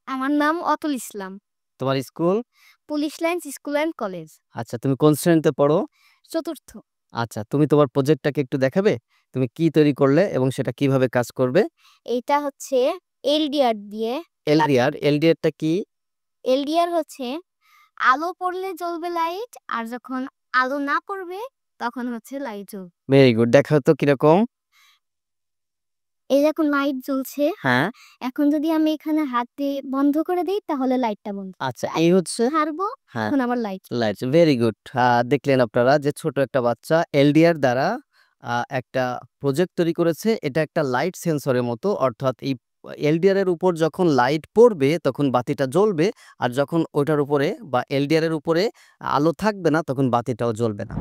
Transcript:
আমার নাম অতুল ইসলাম। তোমার school? Police lines school and college. আচ্ছা, তুমি কোন শ্রেণীতে পড়ো? চতুর্থ। আচ্ছা, তুমি তোমার প্রজেক্টটাকে একটু দেখাবে? তুমি কি তৈরি করলে এবং সেটা কিভাবে কাজ করবে? এইটা হচ্ছে এলডিআর দিয়ে। এলডিআরটা কি? এলডিআর হচ্ছে আলো পড়লে জ্বলবে লাইট, আর যখন আলো না পড়বে তখন হচ্ছে লাইট জ্বলবে। ভেরি গুড, দেখাও তো কিরকম। এই দেখুন লাইট জ্বলছে। হ্যাঁ। এখন যদি আমি এখানে হাত দিয়ে বন্ধ করে দেই তাহলে লাইটটা বন্ধ। আচ্ছা, এই হচ্ছে। ছাড়বো, হ্যাঁ, তখন আবার লাইট। Lights very good. দেখলেন আপনারা যে ছোট একটা বাচ্চা এলডিআর দ্বারা একটা প্রজেক্ট তৈরি করেছে। এটা একটা লাইট সেন্সরের মতো, অর্থাৎ এই এলডিআর এর উপর যখন লাইট পড়বে তখন বাতিটা জ্বলবে, আর যখন ওটার উপরে বা এলডিআর এর উপরে আলো থাকবে না তখন বাতিটাও জ্বলবে না।